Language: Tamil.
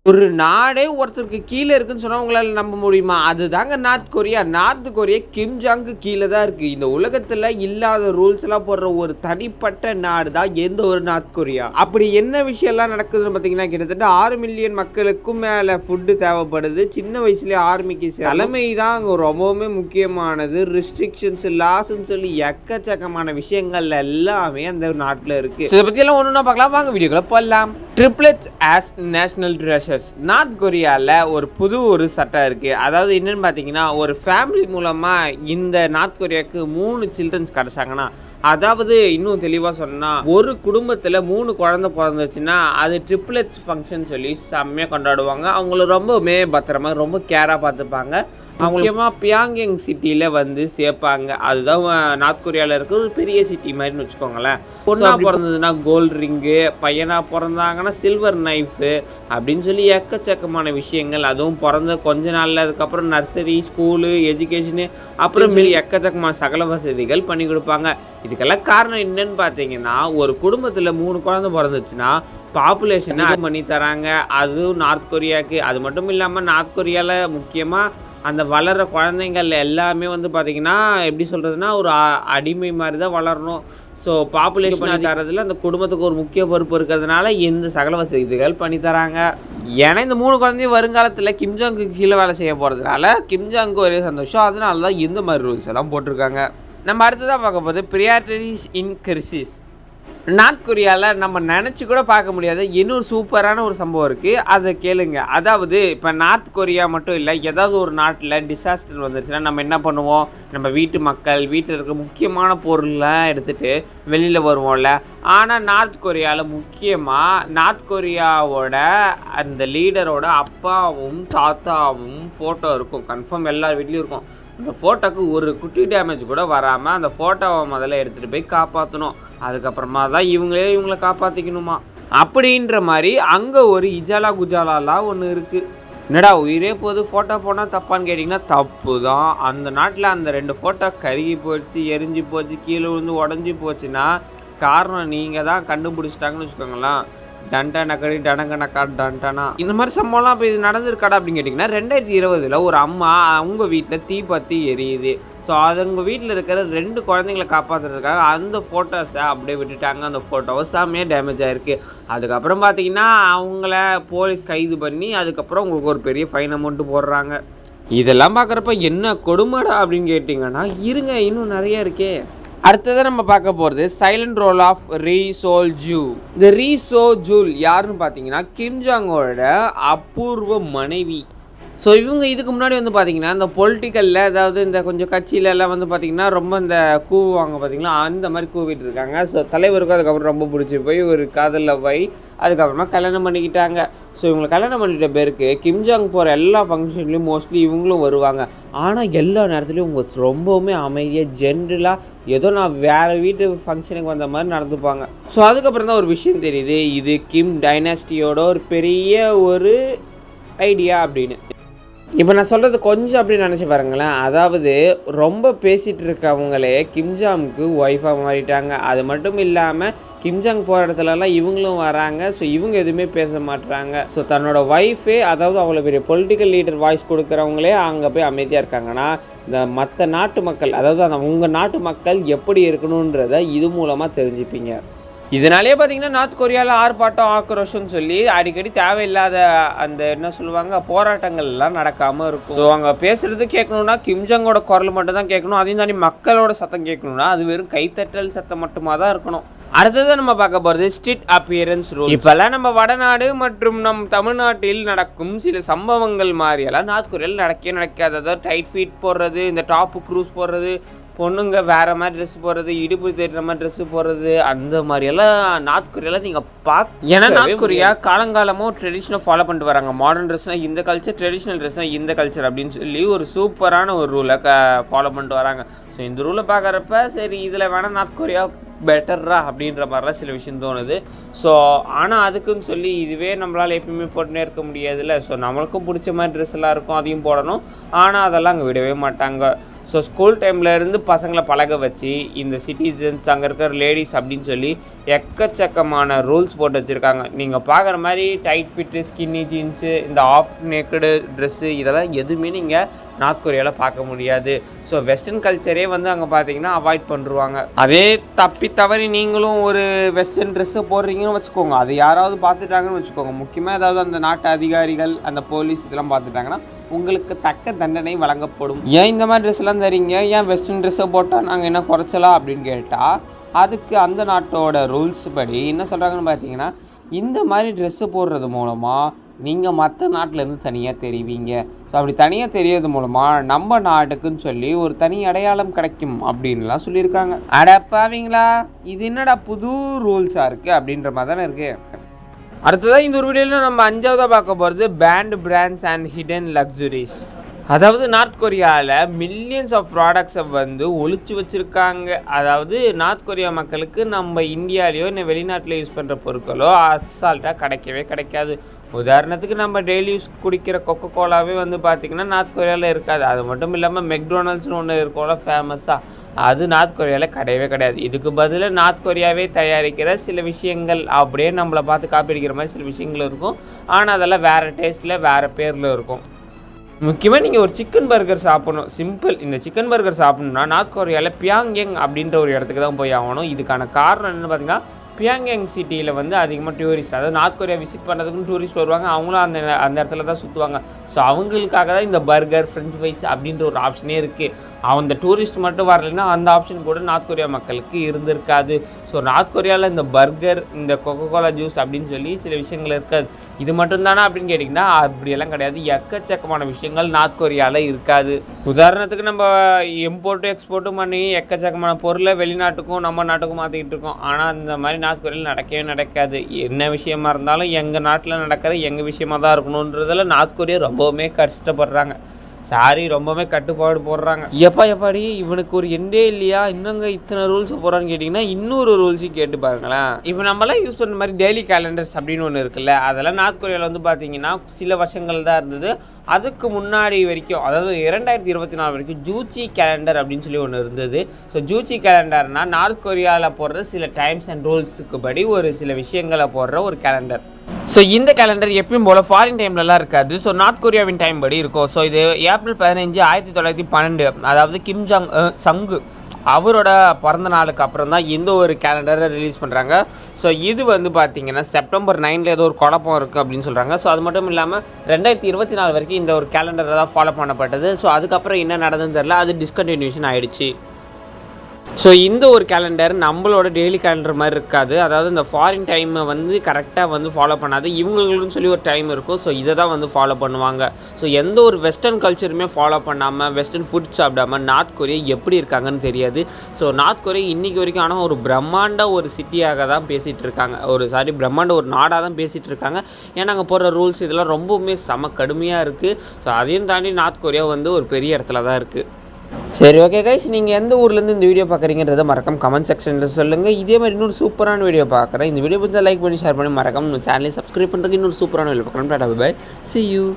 ஒரு நாடே ஒருத்தருக்கு கீழே இருக்குன்னு சொன்னால் உங்களால் நம்ப முடியுமா? அதுதாங்க நார்த் கொரியா. நார்த் கொரியா கிம் ஜாங்க்கு கீழே தான் இருக்குது. இந்த உலகத்தில் இல்லாத ரூல்ஸ் எல்லாம் போடுற ஒரு தனிப்பட்ட நாடு தான் எந்த ஒரு நார்த் கொரியா. அப்படி என்ன விஷயம்லாம் நடக்குதுன்னு பார்த்தீங்கன்னா, கிட்டத்தட்ட 6 மில்லியன் மக்களுக்கும் மேலே ஃபுட்டு தேவைப்படுது. சின்ன வயசுலேயே ஆர்மிக்கு தலைமை தான் அங்கே ரொம்பவுமே முக்கியமானது. ரெஸ்ட்ரிக்ஷன்ஸ் லாஸ்ன்னு சொல்லி எக்கச்சக்கமான விஷயங்கள் எல்லாமே அந்த நாட்டில் இருக்குது. இதை பற்றியெல்லாம் ஒன்று பார்க்கலாம். வாங்க வீடியோக்களை போடலாம். Triplets as national treasures. North கொரியாவில் ஒரு சட்டம் இருக்குது. அதாவது என்னென்னு பார்த்தீங்கன்னா, ஒரு ஃபேமிலி மூலமாக இந்த நார்த் கொரியாவுக்கு 3 சில்ட்ரன்ஸ் கிடச்சாங்கன்னா, அதாவது இன்னும் தெளிவாக சொன்னால், ஒரு குடும்பத்தில் 3 குழந்தை பிறந்துச்சுன்னா அது ட்ரிப்ளெட்ஸ் ஃபங்க்ஷன் சொல்லி செம்மையாக கொண்டாடுவாங்க. அவங்கள ரொம்பவுமே பத்திரமா ரொம்ப கேராக பார்த்துப்பாங்க. முக்கியமாக பியாங்யங் சிட்டியில் வந்து சேர்ப்பாங்க. அதுதான் நார்த் கொரியாவில் இருக்கிற ஒரு பெரிய சிட்டி மாதிரின்னு வச்சுக்கோங்களேன். பொண்ணாக பிறந்ததுன்னா கோல்டு ரிங்கு, பையனாக பிறந்தாங்கன்னா சில்வர் நைஃபு அப்படின்னு சொல்லி எக்கச்சக்கமான விஷயங்கள். அதுவும் பிறந்த கொஞ்ச நாளில் அதுக்கப்புறம் நர்சரி, ஸ்கூலு, எஜுகேஷனு, அப்புறம் எக்கச்சக்கமான சகல வசதிகள் பண்ணி கொடுப்பாங்க. இதுக்கெல்லாம் காரணம் என்னன்னு பார்த்தீங்கன்னா, ஒரு குடும்பத்தில் 3 குழந்தை பிறந்துச்சுன்னா பாப்புலேஷனை பண்ணி தராங்க. அதுவும் நார்த் கொரியாவுக்கு. அது மட்டும் இல்லாமல் நார்த் கொரியாவில் முக்கியமாக அந்த வளர்கிற குழந்தைங்கள் எல்லாமே வந்து பார்த்திங்கன்னா, எப்படி சொல்கிறதுனா, ஒரு அடிமை மாதிரி தான் வளரணும். ஸோ பாப்புலேஷன் தரதில் அந்த குடும்பத்துக்கு ஒரு முக்கிய பொறுப்பு இருக்கிறதுனால இந்த சகல வசதிகள் பண்ணி தராங்க. ஏன்னா இந்த 3 குழந்தையும் வருங்காலத்தில் கிம்ஜாங்க்கு கீழே வேலை செய்ய போகிறதுனால கிம்ஜாங்க்கு ஒரே சந்தோஷம். அதனால தான் இந்த மாதிரி ரூல்ஸ் எல்லாம் போட்டிருக்காங்க. நம்ம அடுத்ததாக பார்க்க போது ப்ரியாரிட்டிஸ் இன் கிரிசிஸ். நார்த் கொரியாவில் நம்ம நினச்சி கூட பார்க்க முடியாத இன்னொரு சூப்பரான ஒரு சம்பவம் இருக்குது. அதை கேளுங்க. அதாவது இப்போ நார்த் கொரியா மட்டும் இல்லை, ஏதாவது ஒரு நாட்டில் டிசாஸ்டர் வந்துருச்சுன்னா நம்ம என்ன பண்ணுவோம்? நம்ம வீட்டு மக்கள் வீட்டில் இருக்கிற முக்கியமான பொருள்லாம் எடுத்துகிட்டு வெளியில் வருவோம்ல. ஆனால் நார்த் கொரியாவில் முக்கியமாக நார்த் கொரியாவோட அந்த லீடரோட அப்பாவும் தாத்தாவும் ஃபோட்டோ இருக்கும். கன்ஃபார்ம் எல்லார் வீட்லேயும் இருக்கும். அந்த ஃபோட்டோக்கு ஒரு குட்டி டேமேஜ் கூட வராமல் அந்த ஃபோட்டோவை முதல்ல எடுத்துகிட்டு போய் காப்பாற்றணும். அதுக்கப்புறமா தான் இவங்களை காப்பாற்றிக்கணுமா அப்படின்ற மாதிரி அங்கே ஒரு இஜாலா குஜாலாலாம் ஒன்று இருக்குது. என்னடா உயிரே போது ஃபோட்டோ போனால் தப்பான்னு கேட்டிங்கன்னா தப்பு தான். அந்த நாட்டில் அந்த 2 ஃபோட்டோ கருகி போச்சு, எரிஞ்சு போச்சு, கீழே விழுந்து உடஞ்சி போச்சுன்னா காரணம் நீங்கள் தான் கண்டுபிடிச்சிட்டாங்கன்னு வச்சுக்கோங்களேன். டண்டனக்கடி டனங்கனக்கா டண்டனா இந்த மாதிரி சம்பவம்லாம் இப்போ இது நடந்திருக்காடா அப்படின்னு கேட்டிங்கன்னா, 2020 ஒரு அம்மா அவங்க வீட்டில் தீப்பற்றி எரியுது. ஸோ அது அவங்க வீட்டில் இருக்கிற 2 குழந்தைங்களை காப்பாற்றுறதுக்காக அந்த ஃபோட்டோஸை அப்படியே விட்டுட்டாங்க. அந்த ஃபோட்டோவை செம்மையாக டேமேஜ் ஆகிருக்கு. அதுக்கப்புறம் பார்த்தீங்கன்னா அவங்கள போலீஸ் கைது பண்ணி அதுக்கப்புறம் உங்களுக்கு ஒரு பெரிய ஃபைன் அமௌண்ட்டு போடுறாங்க. இதெல்லாம் பார்க்குறப்ப என்ன கொடுமைடா அப்படின்னு கேட்டிங்கன்னா, இருங்க இன்னும் நிறைய இருக்கே. அடுத்ததான் நம்ம பார்க்க போகிறது silent role of Ri Sol Ju. இந்த ரீ சோ ஜூல் யாருன்னு பார்த்தீங்கன்னா, கிம் ஜாங்கோட அபூர்வ மனைவி. ஸோ இவங்க இதுக்கு முன்னாடி வந்து பார்த்திங்கன்னா இந்த பொலிட்டிக்கலில், அதாவது இந்த கொஞ்சம் கட்சியிலலாம் வந்து பார்த்திங்கன்னா ரொம்ப இந்த கூவுவாங்க பார்த்திங்களா, அந்த மாதிரி கூவிட்டு இருக்காங்க. ஸோ தலைவருக்கும் அதுக்கப்புறம் ரொம்ப பிடிச்சி போய் ஒரு காதலில் போய் அதுக்கப்புறமா கல்யாணம் பண்ணிக்கிட்டாங்க. ஸோ இவங்களை கல்யாணம் பண்ணிட்ட பேருக்கு கிம்ஜாங் போகிற எல்லா ஃபங்க்ஷன்லேயும் மோஸ்ட்லி இவங்களும் வருவாங்க. ஆனால் எல்லா நேரத்துலையும் இவங்க ரொம்பவுமே அமைதியாக ஜென்ரலாக ஏதோ நான் வேறு வீட்டு ஃபங்க்ஷனுக்கு வந்த மாதிரி நடந்துப்பாங்க. ஸோ அதுக்கப்புறம் தான் ஒரு விஷயம் தெரியுது, இது கிம் டைனாஸ்டியோட ஒரு பெரிய ஒரு ஐடியா அப்படின்னு. இப்போ நான் சொல்கிறது கொஞ்சம் அப்படின்னு நினச்சி பாருங்களேன். அதாவது ரொம்ப பேசிகிட்டு இருக்கவங்களே கிம்ஜாங்க்கு ஒய்ஃபாக மாறிட்டாங்க. அது மட்டும் இல்லாமல் கிம்ஜாங் போகிற இடத்துலலாம் இவங்களும் வராங்க. ஸோ இவங்க எதுவுமே பேச மாட்டுறாங்க. ஸோ தன்னோட ஒய்ஃபே, அதாவது அவ்வளோ பெரிய பொலிட்டிக்கல் லீடர் வாய்ஸ் கொடுக்குறவங்களே அங்கே போய் அமைதியாக இருக்காங்கன்னா, இந்த மற்ற நாட்டு மக்கள், அதாவது அந்த உங்கள் நாட்டு மக்கள் எப்படி இருக்கணுன்றதை இது மூலமாக தெரிஞ்சுப்பீங்க. இதனாலே பார்த்தீங்கன்னா நார்த் கொரியாவில் ஆர்ப்பாட்டம், ஆக்ரோஷம்னு சொல்லி அடிக்கடி தேவையில்லாத அந்த என்ன சொல்லுவாங்க போராட்டங்கள்லாம் நடக்காமல் இருக்கும். ஸோ அங்கே பேசுகிறது கேட்கணுன்னா கிம்ஜாங்கோட குரல் மட்டும் தான் கேட்கணும். அதையும் தாண்டி மக்களோட சத்தம் கேட்கணுன்னா அது வெறும் கைத்தட்டல் சத்தம் மட்டுமா தான் இருக்கணும். அடுத்தது நம்ம பார்க்க போகிறது ஸ்ட்ரீட் அப்பியரன்ஸ் ரூல். இப்போல்லாம் நம்ம வடநாடு மற்றும் நம் தமிழ்நாட்டில் நடக்கும் சில சம்பவங்கள் மாதிரியெல்லாம் நார்த் கொரியாவில் நடக்காது. அதாவது டைட் ஃபீட் போடுறது, இந்த டாப்பு க்ரூஸ் போடுறது, பொண்ணுங்க வேறு மாதிரி ட்ரெஸ் போடுறது, இடுப்பு தேடுற மாதிரி ட்ரெஸ்ஸு போடுறது, அந்த மாதிரியெல்லாம் நார்த் கொரியாவில் நீங்கள் ஏன்னா நார்த் கொரியா காலங்காலமும் ட்ரெடிஷனை ஃபாலோ பண்ணிட்டு வராங்க. மாடர்ன் ட்ரெஸ்னால் இந்த கல்ச்சர், ட்ரெடிஷ்னல் ட்ரெஸ்னால் இந்த கல்ச்சர் அப்படின்னு சொல்லி ஒரு சூப்பரான ஒரு ரூலை ஃபாலோ பண்ணிட்டு வராங்க. ஸோ இந்த ரூலை பார்க்குறப்ப சரி இதில் வேணால் நார்த் கொரியா பெட்டரா அப்படின்ற மாதிரிலாம் சில விஷயம் தோணுது. ஸோ ஆனால் அதுக்குன்னு சொல்லி இதுவே நம்மளால் எப்பயுமே போட்டுனே இருக்க முடியாதுல்ல. ஸோ நம்மளுக்கும் பிடிச்ச மாதிரி ட்ரெஸ் எல்லாம் இருக்கும், அதையும் போடணும். ஆனால் அதெல்லாம் அங்கே விடவே மாட்டாங்க. ஸோ ஸ்கூல் டைமில் இருந்து பசங்களை பழக வச்சு இந்த சிட்டிசன்ஸ் அங்கே இருக்கிற லேடிஸ் அப்படின்னு சொல்லி எக்கச்சக்கமான ரூல்ஸ் போட்டு வச்சுருக்காங்க. நீங்கள் பார்க்குற மாதிரி டைட் ஃபிட்டு, ஸ்கின்னி ஜீன்ஸு, இந்த ஆஃப் நேக்கடு ட்ரெஸ்ஸு இதெல்லாம் எதுவுமே நீங்கள் நார்த் கொரியாவில் பார்க்க முடியாது. ஸோ வெஸ்டர்ன் கல்ச்சரே வந்து அங்கே பார்த்தீங்கன்னா அவாய்ட் பண்ணுருவாங்க. அதே தப்பி தவறி நீங்களும் ஒரு வெஸ்டர்ன் ட்ரெஸ்ஸை போடுறீங்கன்னு வச்சுக்கோங்க, அது யாராவது பார்த்துட்டாங்கன்னு வச்சுக்கோங்க, முக்கியமாக ஏதாவது அந்த நாட்டு அதிகாரிகள், அந்த போலீஸ் இதெல்லாம் பார்த்துட்டாங்கன்னா உங்களுக்கு தக்க தண்டனை வழங்கப்படும். ஏன் இந்த மாதிரி ட்ரெஸ்லாம் தரீங்க, ஏன் வெஸ்டர்ன் ட்ரெஸ்ஸை போட்டால் நாங்கள் என்ன குறைச்சலாம் அப்படின்னு கேட்டால் அதுக்கு அந்த நாட்டோட ரூல்ஸ் படி என்ன சொல்கிறாங்கன்னு பார்த்தீங்கன்னா, இந்த மாதிரி ட்ரெஸ்ஸு போடுறது மூலமாக நீங்கள் மற்ற நாட்டிலேருந்து தனியாக தெரிவிங்க. ஸோ அப்படி தனியாக தெரியறது மூலமாக நம்ம நாட்டுக்குன்னு சொல்லி ஒரு தனி அடையாளம் கிடைக்கும் அப்படின்லாம் சொல்லியிருக்காங்க. அடப்பாவீங்களா, இது என்னடா புது ரூல்ஸாக இருக்குது அப்படின்ற மாதிரி தானே இருக்குது. அடுத்ததாக இந்த ஒரு வீடியோவில் நம்ம 5ஆவதாக பார்க்க போகிறது banned brands and hidden luxuries. அதாவது நார்த் கொரியாவில் மில்லியன்ஸ் ஆஃப் ப்ராடக்ட்ஸை வந்து ஒழிச்சு வச்சுருக்காங்க. அதாவது நார்த் கொரியா மக்களுக்கு நம்ம இந்தியாவிலையோ இல்லை வெளிநாட்டில் யூஸ் பண்ணுற பொருட்களோ அசால்ட்டாக கிடைக்காது. உதாரணத்துக்கு நம்ம டெய்லி யூஸ் குடிக்கிற கொக்கோ கோலாவே வந்து பார்த்திங்கன்னா நார்த் கொரியாவில் இருக்காது. அது மட்டும் இல்லாமல் மெக்டொனால்ட்ஸ்னு ஒன்று இருக்கோல ஃபேமஸாக, அது நார்த் கொரியாவில் கிடையாது. இதுக்கு பதிலாக நார்த் கொரியாவே தயாரிக்கிற சில விஷயங்கள் அப்படியே நம்மளை பார்த்து காப்பி அடிக்கிற மாதிரி சில விஷயங்கள் இருக்கும். ஆனால் அதெல்லாம் வேறு டேஸ்ட்டில் வேறு பேரில் இருக்கும். முக்கியமாக நீங்கள் ஒரு சிக்கன் பர்கர் சாப்பிடணும், சிம்பிள். இந்த சிக்கன் பர்கர் சாப்பிட்ணுன்னா நார்த் கொரியாவில் பியாங்யாங் அப்படின்ற ஒரு இடத்துக்கு தான் போய் ஆகணும். இதுக்கான காரணம் என்னென்னு பார்த்தீங்கன்னா, பியாங்யாங் சிட்டியில் வந்து அதிகமாக டூரிஸ்ட், அதாவது நார்த் கொரியா விசிட் பண்ணுறதுக்குன்னு டூரிஸ்ட் வருவாங்க. அவங்களும் அந்த இடத்துல தான் சுற்றுவாங்க. ஸோ அவங்களுக்காக தான் இந்த பர்கர், ஃப்ரெஞ்ச் ஃப்ரைஸ் அப்படின்ற ஒரு ஆப்ஷனே இருக்குது. அந்த டூரிஸ்ட் மட்டும் வரலைன்னா அந்த ஆப்ஷன் கூட நார்த் கொரியா மக்களுக்கு இருந்திருக்காது. ஸோ நார்த் கொரியாவில் இந்த பர்கர், இந்த கொக்கோ கோலா ஜூஸ் அப்படின்னு சொல்லி சில விஷயங்கள் இருக்காது. இது மட்டும்தானா அப்படின்னு கேட்டிங்கன்னா அப்படியெல்லாம் கிடையாது. எக்கச்சக்கமான விஷயங்கள் நார்த் கொரியாவில் இருக்காது. உதாரணத்துக்கு நம்ம இம்போர்ட்டும் எக்ஸ்போர்ட்டும் பண்ணி எக்கச்சக்கமான பொருளை வெளிநாட்டுக்கும் நம்ம நாட்டுக்கும் மாற்றிக்கிட்டு இருக்கோம். ஆனால் இந்த மாதிரி நார்த் கொரியாவில் நடக்காது. என்ன விஷயமா இருந்தாலும் எங்கள் நாட்டில் நடக்கிற எங்கள் விஷயமாக தான் இருக்கணுன்றதில் நார்த் கொரியா ரொம்பவுமே கஷ்டப்படுறாங்க. ரொம்பவே கட்டுப்பாடு போடுறாங்க. எப்பாடி இவனுக்கு ஒரு எண்டே இல்லையா, இன்னுங்க இத்தனை ரூல்ஸ் போடுறான்னு கேட்டிங்கன்னா இன்னொரு ரூல்ஸையும் கேட்டு பாருங்களேன். இப்போ நம்மளாம் யூஸ் பண்ணுற மாதிரி டெய்லி கேலண்டர்ஸ் அப்படின்னு ஒன்று இருக்குல்ல, அதெல்லாம் நார்த் கொரியாவில் வந்து பார்த்தீங்கன்னா சில வருஷங்கள் தான் இருந்தது. அதுக்கு முன்னாடி வரைக்கும், அதாவது 2024 வரைக்கும் ஜூச்சி கேலண்டர் அப்படின்னு சொல்லி ஒன்று இருந்தது. ஸோ ஜூச்சி கேலண்டர்னால் நார்த் கொரியாவில் போடுற சில டைம்ஸ் அண்ட் ரூல்ஸுக்கு படி ஒரு சில விஷயங்களை போடுற ஒரு கேலண்டர். ஸோ இந்த கேலண்டர் எப்பயும் போல் ஃபாரின் டைம்லலாம் இருக்காது. ஸோ நார்த் கொரியாவின் டைம் படி இருக்கும். ஸோ இது ஏப்ரல் 15, 1912, அதாவது கிம் ஜாங் சங்கு அவரோட பிறந்த நாளுக்கு அப்புறம் தான் இந்த ஒரு கேலண்டரை ரிலீஸ் பண்ணுறாங்க. ஸோ இது வந்து பார்த்திங்கன்னா செப்டம்பர் 9 ஏதோ ஒரு குழப்பம் இருக்குது அப்படின்னு சொல்கிறாங்க. ஸோ அது மட்டும் இல்லாமல் 2024 வரைக்கும் இந்த ஒரு கேலண்டரை தான் ஃபாலோ பண்ணப்பட்டது. ஸோ அதுக்கப்புறம் என்ன நடந்ததுன்னு தெரியல, அது டிஸ்கண்டினியூஷன் ஆகிடுச்சு. ஸோ இந்த ஒரு கேலண்டர் நம்மளோட டெய்லி கேலண்டர் மாதிரி இருக்காது. அதாவது இந்த ஃபாரின் டைமை வந்து கரெக்டாக வந்து ஃபாலோ பண்ணாது. இவங்களுக்குன்னு சொல்லி ஒரு டைம் இருக்கும். ஸோ இதை தான் வந்து ஃபாலோ பண்ணுவாங்க. ஸோ எந்த ஒரு வெஸ்டர்ன் கல்ச்சருமே ஃபாலோ பண்ணாமல் வெஸ்டர்ன் ஃபுட் சாப்பிடாமல் நார்த் கொரியா எப்படி இருக்காங்கன்னு தெரியாது. ஸோ நார்த் கொரியா இன்றைக்கி வரைக்கும் ஆனால் ஒரு பிரம்மாண்ட ஒரு சிட்டியாக தான் பேசிகிட்டு இருக்காங்க. பிரம்மாண்ட ஒரு நாடாக தான் பேசிகிட்டு இருக்காங்க. ஏன்னா அங்கே போடுற ரூல்ஸ் இதெல்லாம் ரொம்பவுமே செம கடுமையாக இருக்குது. ஸோ அதையும் தாண்டி நார்த் கொரியா வந்து ஒரு பெரிய இடத்துல தான் இருக்குது. சரி, ஓகே கைஸ், நீங்கள் எந்த ஊர்லேருந்து இந்த வீடியோ பார்க்குறீங்கன்றதை மறக்காம கமெண்ட் செக்ஷனில் சொல்லுங்கள். இதே மாதிரி இன்னொரு சூப்பரான வீடியோ பார்க்குறேன். இந்த வீடியோ பற்றி லைக் பண்ணி ஷேர் பண்ணி மறக்காம நம்ம சேனலை சப்ஸ்கிரைப் பண்ணுறதுக்கு இன்னொரு சூப்பரான வீடியோ பார்க்குறேன். Bye, see you.